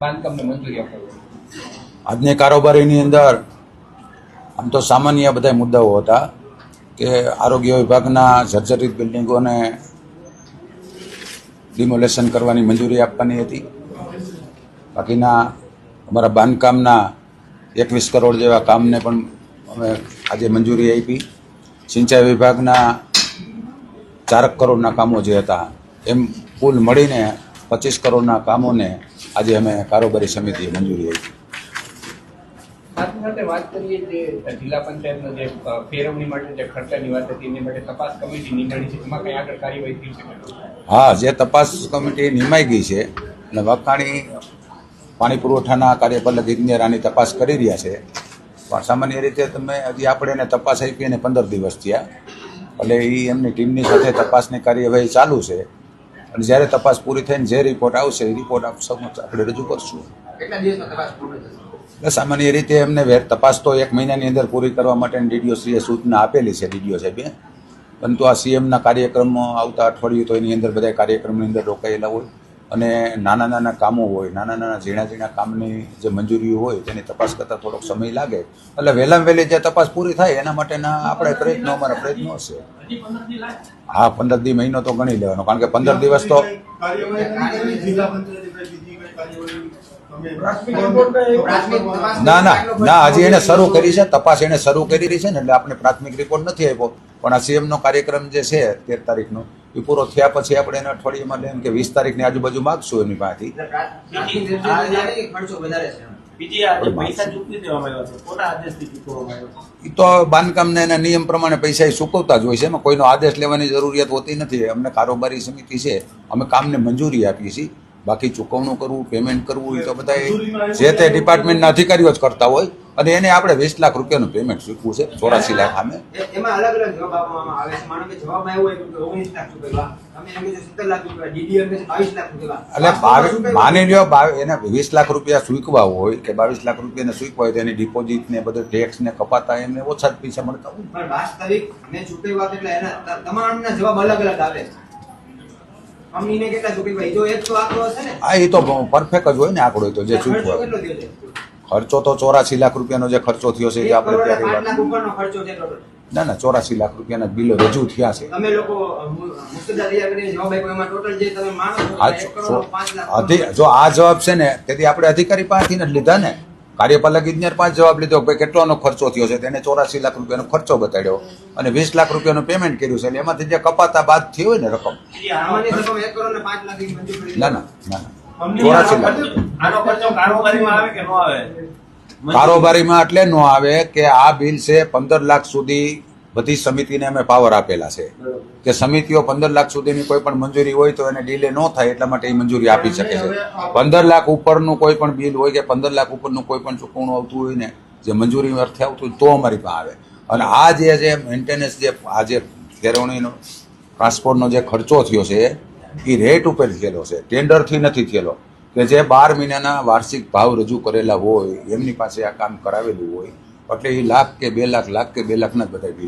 બાંધકામને મંજૂરી આપવી? આજની કારોબારીની અંદર આમ તો સામાન્ય બધા મુદ્દાઓ હતા કે આરોગ્ય વિભાગના જર્જરિત બિલ્ડિંગોને ડિમોલેશન કરવાની મંજૂરી આપવાની હતી. બાકીના અમારા બાંધકામના 21 કરોડ જેવા કામને પણ અમે આજે મંજૂરી આપી. સિંચાઈ વિભાગના 4 કરોડના કામો જે હતા એમ કુલ મળીને 25 કરોડના કામોને આજે અમે કારોબારી સમિતિએ મંજૂરી આપી. સાથે સાથે વાત કરીએ જે જિલ્લા પંચાયતનો જે ફેરવણી માટે જે ખર્ચાની વાત હતી એની માટે તપાસ કમિટી નિમાણી છે, એમાં કઈ આગળ કાર્યવાહી થઈ શકે? હા, જે તપાસ કમિટી નિમાઈ ગઈ છે અને વખાણી પાણી પુરવઠાના કાર્યપાલક ઇજનેર આની તપાસ કરી રહ્યા છે. પણ સામાન્ય રીતે હજી આપણે એને તપાસ આપી અને 15 દિવસ થયા, એટલે એ એમની ટીમની સાથે તપાસની કાર્યવાહી ચાલુ છે. અને જ્યારે તપાસ પૂરી થઈને જે રિપોર્ટ આવશે એ રિપોર્ટ સમક્ષ આપણે રજૂ કરશું. કેટલા દિવસમાં તપાસ પૂરી થશે? સામાન્ય રીતે એમને તપાસ તો 1 મહિનાની અંદર પૂરી કરવા માટે ડીડીઓશ્રીએ સૂચના આપેલી છે, ડીડીઓ સાહેબે. પરંતુ આ સીએમના કાર્યક્રમો આવતા અઠવાડિયું તો એની અંદર બધા કાર્યક્રમની અંદર રોકાયેલા હોય અને નાના નાના કામો હોય, નાના નાના ઝીણા કામની જે મંજૂરીઓ હોય તેની તપાસ કરતાં થોડોક સમય લાગે. એટલે વહેલામાં વહેલી જે તપાસ પૂરી થાય એના માટેના અમારા પ્રયત્નો હશે. હા, 15 દી મહિનો તો ગણી લેવાનો, કારણ કે 15 દિવસ તો ના હજી એને શરૂ કરી છે તપાસ, એને શરૂ કરી રહી છે ને, એટલે આપણે પ્રાથમિક રિપોર્ટ નથી આપ્યો. પણ આ સીએમનો કાર્યક્રમ જે છે 13 તારીખનો એ પૂરો થયા પછી આપણે એને અઠવાડિયામાં એમ કે 20 તારીખની આજુબાજુ માગશું એની પાસેથી. એ તો બાંધકામને એના નિયમ પ્રમાણે પૈસા ચૂકવતા જ હોય છે, એમાં કોઈનો આદેશ લેવાની જરૂરિયાત હોતી નથી. અમને કારોબારી સમિતિ છે, અમે કામને મંજૂરી આપીએ છીએ. બાકી ચૂકવણું કરવું, પેમેન્ટ કરવું એ તો બધા જે તે ડિપાર્ટમેન્ટના અધિકારીઓ જ કરતા હોય. અને એને આપણે 20 લાખ રૂપિયાનું પેમેન્ટ ચૂકવું છે, 84 લાખ સામે. એમાં અલગ અલગ જવાબ આપવામાં આવે છે. માનો કે જવાબ આવ્યો હોય કે 19 લાખ ચૂકવ્યા, તમે એમ કીધું 17 લાખ ચૂકવ્યા, ડીડીએમ કે 22 લાખ ચૂકવ્યા. એટલે માની લ્યો એને 20 લાખ રૂપિયા ચૂકવા હોય કે 22 લાખ રૂપિયાને ચૂકવા હોય તો એની ડિપોઝિટ ને બધું ટેક્સ ને કપાતા એમને ઓછા જ પૈસા મળતા હોય. પણ વાસ્તવિક મેં ચૂકવ્યા એટલે એના તમામના જવાબ અલગ અલગ આવે છે. અમીને કેટલા ચૂકવ્યા જો એક તો આંકડો હશે ને? હા, એ તો પરફેક્ટ જ હોય ને આંકડો તો જે ચૂકવા. ખર્ચો તો 84 લાખ રૂપિયાનો જે ખર્ચો થયો છે એ આપણે ત્યારે 5 લાખ ઉપરનો ખર્ચો છે ટોટલ. ના 84 લાખ રૂપિયાના બિલો રજૂ થયા છે. તમે લોકો મુસ્તદા તૈયાર કરીને જવાબ આપ્યો, એમાં ટોટલ જે તમે માનો છો 1 કરોડ 5 લાખ. જો આ જવાબ છે ને તેથી આપણે અધિકારી પાસેથી જ લીધા ને, કાર્યપાલક ઇજનેર પાસે જવાબ લીધો કે કેટલાનો ખર્ચો થયો છે, તેને 84 લાખ રૂપિયાનો ખર્ચો બતાડ્યો અને 20 લાખ રૂપિયાનું પેમેન્ટ કર્યું છે. એટલે એમાંથી જે કપાતા બાદ થઈ હોય ને રકમ, ના 84 લાખ. કારોબારીમાં એટલે ન આવે કે આ બિલ છે 15 લાખ સુધી. બધી સમિતિને અમે પાવર આપેલા છે કે સમિતિઓ 15 લાખ સુધીની કોઈ પણ મંજૂરી હોય તો એને ડીલે ન થાય એટલા માટે એ મંજૂરી આપી શકે છે. 15 લાખ ઉપરનું કોઈ પણ બિલ હોય કે 15 લાખ ઉપરનું કોઈ પણ ચૂકવણું આવતું હોય ને, જે મંજૂરી અર્થે આવતું હોય તો અમારી પાસે આવે. અને આ જે મેન્ટેનન્સ જે આ જે ફેરવણીનો ટ્રાન્સપોર્ટનો જે ખર્ચો થયો છે એ રેટ ઉપર થયેલો છે, ટેન્ડરથી નથી થયેલો. કે જે 12 મહિનાના વાર્ષિક ભાવ રજૂ કરેલા હોય એમની પાસે આ કામ કરાવેલું હોય, એટલે એ લાખ કે 2 લાખ, લાખ કે 2 લાખના જ બધા બિલ